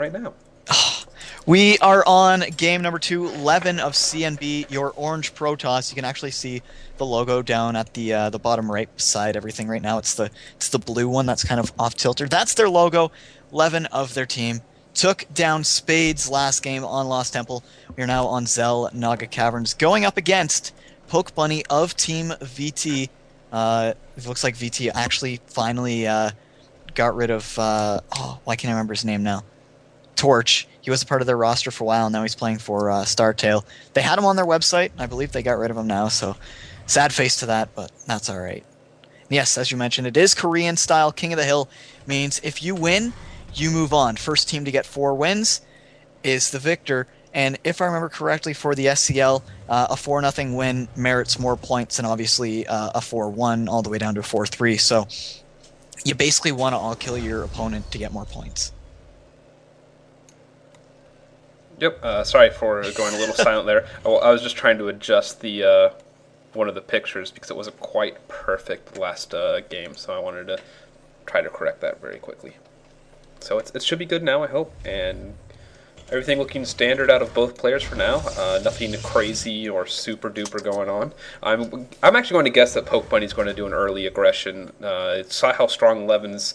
right now. We are on game number 2, Levin of CNB, your orange Protoss. You can actually see the logo down at the bottom right beside everything right now. It's the blue one that's kind of off tilter. That's their logo. Levin of their team took down Spades last game on Lost Temple. We are now on Xel'Naga Caverns, going up against Pokebunny of Team VT. It looks like VT actually finally got rid of. Why can't I remember his name now? Torch. He was a part of their roster for a while, and now he's playing for Startail. They had him on their website, and I believe they got rid of him now, so sad face to that, but that's alright. Yes, as you mentioned, it is Korean style. King of the Hill means if you win, you move on. First team to get 4 wins is the victor, and if I remember correctly for the SCL, a 4-0 win merits more points than obviously a 4-1 all the way down to a 4-3, so you basically want to all-kill your opponent to get more points. Yep. Sorry for going a little silent there. I was just trying to adjust the one of the pictures because it wasn't quite perfect last game, so I wanted to try to correct that very quickly. So it should be good now, I hope, and everything looking standard out of both players for now. Nothing crazy or super duper going on. I'm actually going to guess that Pokebunny's going to do an early aggression. Saw how strong Levin's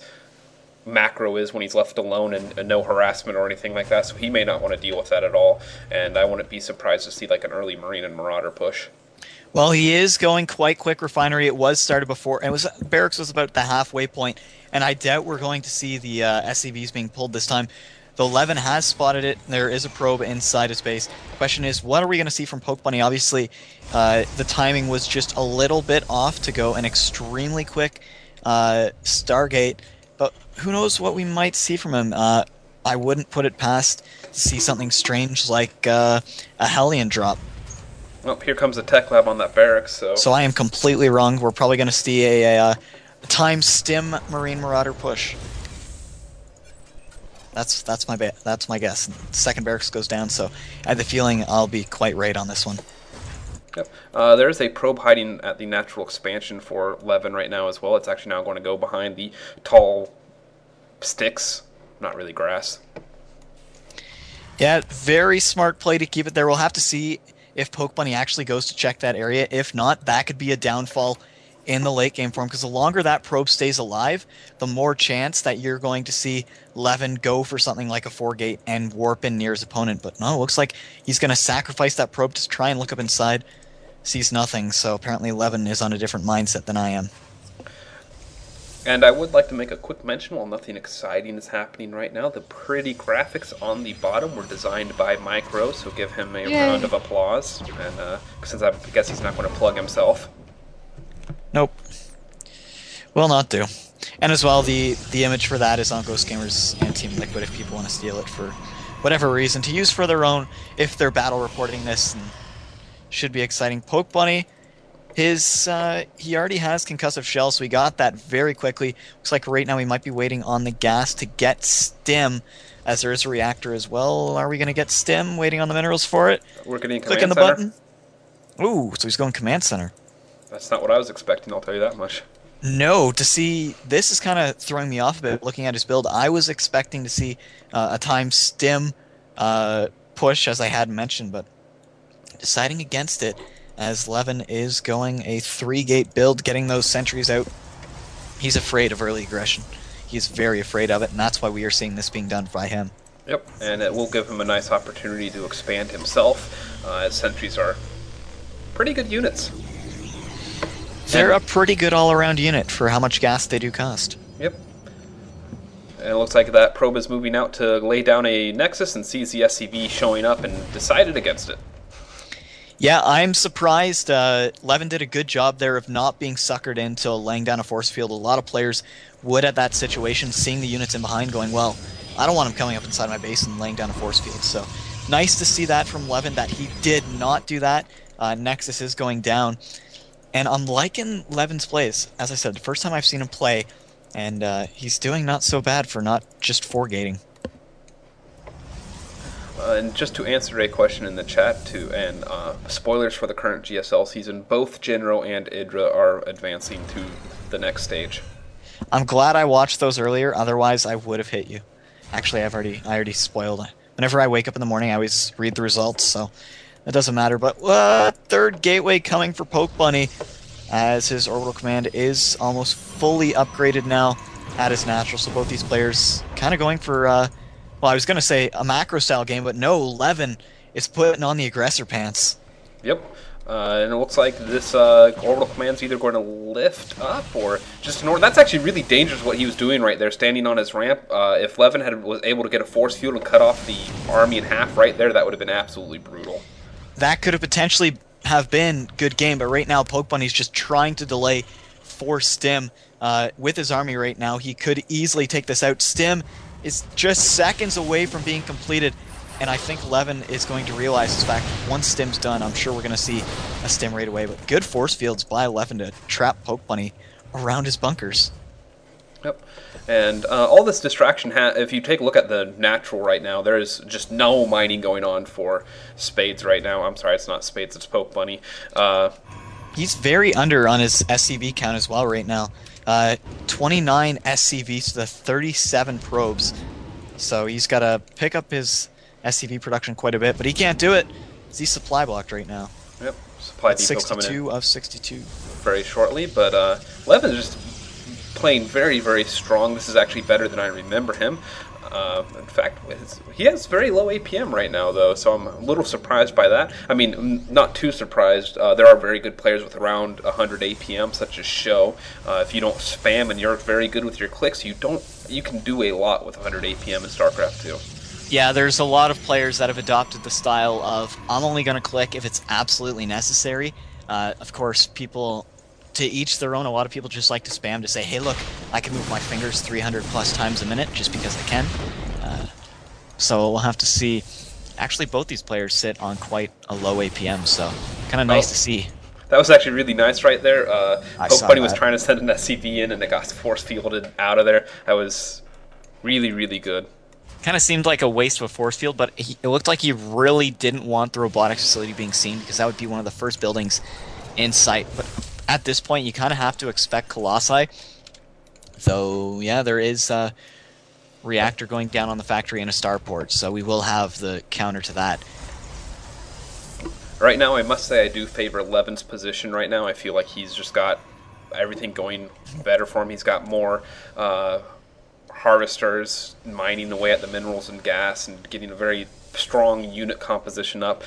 macro is when he's left alone and no harassment or anything like that, so he may not want to deal with that at all, and I wouldn't be surprised to see like an early Marine and Marauder push. Well, he is going quite quick. Refinery, it was started before, and Barracks was about the halfway point, and I doubt we're going to see the SCVs being pulled this time. Though Levin has spotted it, there is a probe inside his base. The question is, what are we going to see from Pokebunny? Obviously, the timing was just a little bit off to go an extremely quick Stargate, but who knows what we might see from him. I wouldn't put it past to see something strange like a Hellion drop. Well, here comes the tech lab on that barracks, So I am completely wrong. We're probably going to see a time stim Marine Marauder push. That's my guess. Second barracks goes down, so I have the feeling I'll be quite right on this one. Yep. There's a probe hiding at the natural expansion for Levin right now as well. It's actually now going to go behind the tall sticks, not really grass. Yeah, very smart play to keep it there. We'll have to see if Pokebunny actually goes to check that area. If not, that could be a downfall in the late game for him, because the longer that probe stays alive, the more chance that you're going to see Levin go for something like a 4-gate and warp in near his opponent. But no, it looks like he's going to sacrifice that probe to try and look up inside. Sees nothing, so apparently Levin is on a different mindset than I am. And I would like to make a quick mention, while nothing exciting is happening right now, the pretty graphics on the bottom were designed by Micro, so give him a round of applause. And since I guess he's not going to plug himself. Nope. Will not do. And as well, the image for that is on Ghost Gamers and Team Liquid if people want to steal it for whatever reason, to use for their own if they're battle reporting this. And should be exciting. Pokebunny, he already has concussive shell, so we got that very quickly. Looks like right now we might be waiting on the gas to get stim, as there is a reactor as well. Are we going to get stim? Waiting on the minerals for it. We're getting clicking the button. Ooh, so he's going command center. That's not what I was expecting, I'll tell you that much. No, to see, this is kind of throwing me off a bit looking at his build. I was expecting to see a time stim push, as I had mentioned, but deciding against it, as Levin is going a 3-gate build, getting those sentries out. He's afraid of early aggression. He's very afraid of it, and that's why we are seeing this being done by him. Yep, and it will give him a nice opportunity to expand himself, as sentries are pretty good units. They're a pretty good all-around unit for how much gas they do cost. Yep. And it looks like that probe is moving out to lay down a Nexus and sees the SCV showing up and decided against it. Yeah, I'm surprised. Levin did a good job there of not being suckered into laying down a force field. A lot of players would at that situation, seeing the units in behind, going, well, I don't want him coming up inside my base and laying down a force field. So nice to see that from Levin, that he did not do that. Nexus is going down. And I'm liking Levin's plays. As I said, the first time I've seen him play, and he's doing not so bad for not just 4-gating. And just to answer a question in the chat, too, and spoilers for the current GSL season, both Jinro and Idra are advancing to the next stage. I'm glad I watched those earlier, otherwise I would have hit you. Actually, I already spoiled it. Whenever I wake up in the morning, I always read the results, so it doesn't matter. But third gateway coming for Pokebunny, as his orbital command is almost fully upgraded now at his natural. So both these players kind of going for, well, I was going to say a macro-style game, but no, Levin is putting on the aggressor pants. Yep. And it looks like this orbital command's either going to lift up or just ignore. That's actually really dangerous what he was doing right there, standing on his ramp. If Levin was able to get a force field and cut off the army in half right there, that would have been absolutely brutal. That could have potentially have been good game, but right now Pokebunny's just trying to delay for Stim with his army right now. He could easily take this out. Stim is just seconds away from being completed. And I think Levin is going to realize this fact. Once Stim's done, I'm sure we're going to see a Stim right away. But good force fields by Levin to trap Pokebunny around his bunkers. Yep. And all this distraction, if you take a look at the natural right now, there's just no mining going on for Spades right now. I'm sorry, it's not Spades, it's Pokebunny. He's very under on his SCV count as well right now. 29 SCVs to the 37 probes. So he's got to pick up his SCV production quite a bit, but he can't do it. He's supply blocked right now. Yep, supply depot coming in. 62 of 62. Very shortly, but Levin is just playing very, very strong. This is actually better than I remember him. In fact, he has very low APM right now, though, so I'm a little surprised by that. I mean, not too surprised. There are very good players with around 100 APM, such as Show. If you don't spam and you're very good with your clicks, you can do a lot with 100 APM in StarCraft 2. Yeah, there's a lot of players that have adopted the style of, I'm only going to click if it's absolutely necessary. Of course, people, to each their own. A lot of people just like to spam to say, hey, look, I can move my fingers 300 plus times a minute just because I can. So we'll have to see. Actually, both these players sit on quite a low APM, so kind of nice to see. That was actually really nice right there. Pokebunny was trying to send an SCV in, and it got force fielded out of there. That was really, really good. Kind of seemed like a waste of a force field, but it looked like he really didn't want the robotics facility being seen, because that would be one of the first buildings in sight. But at this point, you kind of have to expect Colossi. Though, yeah, there is a reactor going down on the factory and a starport, so we will have the counter to that. Right now, I must say I do favor Levin's position right now. I feel like he's just got everything going better for him. He's got more harvesters mining away at the minerals and gas and getting a very strong unit composition up.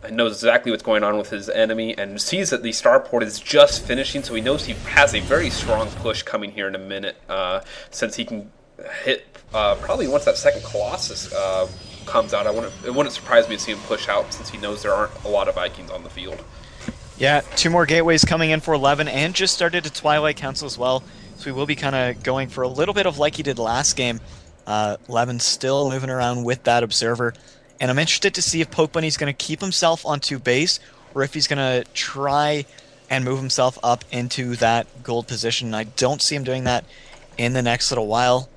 I knows exactly what's going on with his enemy and sees that the starport is just finishing, so he knows he has a very strong push coming here in a minute, since he can hit probably once that second Colossus comes out. It wouldn't surprise me to see him push out, since he knows there aren't a lot of Vikings on the field. Yeah, 2 more gateways coming in for Levin, and just started a Twilight Council as well. So we will be kind of going for a little bit of like he did last game. Levin's still moving around with that Observer. And I'm interested to see if Pokebunny's going to keep himself on 2 base, or if he's going to try and move himself up into that gold position. I don't see him doing that in the next little while.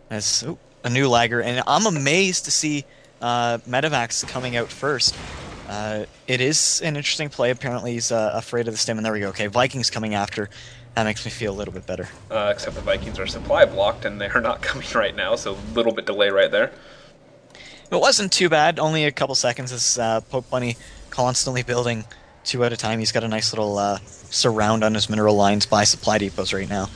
As a new lagger. And I'm amazed to see Medivacs coming out first. It is an interesting play. Apparently he's afraid of the stim. And there we go. Okay, Vikings coming after. That makes me feel a little bit better. Except the Vikings are supply blocked, and they're not coming right now, so a little bit delay right there. It wasn't too bad. Only a couple seconds as Pokebunny constantly building 2 at a time. He's got a nice little surround on his mineral lines by supply depots right now.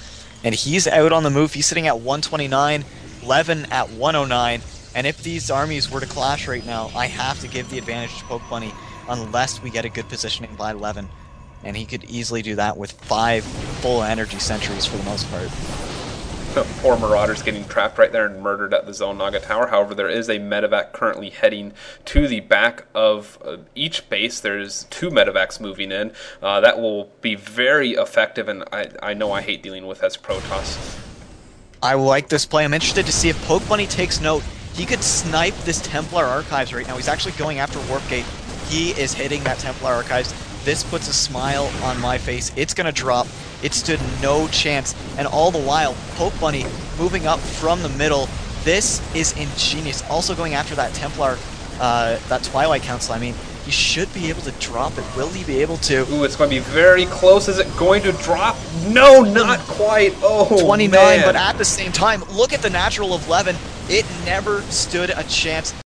And he's out on the move. He's sitting at 129, Levin at 109. And if these armies were to clash right now, I have to give the advantage to Pokebunny unless we get a good positioning by Levin. And he could easily do that with 5 full energy sentries for the most part. Poor Marauders getting trapped right there and murdered at the Xel'Naga Tower. However, there is a medevac currently heading to the back of each base. There's 2 medevacs moving in. That will be very effective, and I know I hate dealing with as Protoss. I like this play. I'm interested to see if Pokebunny takes note. He could snipe this Templar Archives right now. He's actually going after Warp Gate. He is hitting that Templar Archives. This puts a smile on my face. It's going to drop. It stood no chance. And all the while, Pokebunny moving up from the middle. This is ingenious. Also going after that Templar, that Twilight Council. I mean, he should be able to drop it. Will he be able to? Ooh, it's going to be very close. Is it going to drop? No, not quite. Oh, 29, man. But at the same time, look at the natural of Levin. It never stood a chance.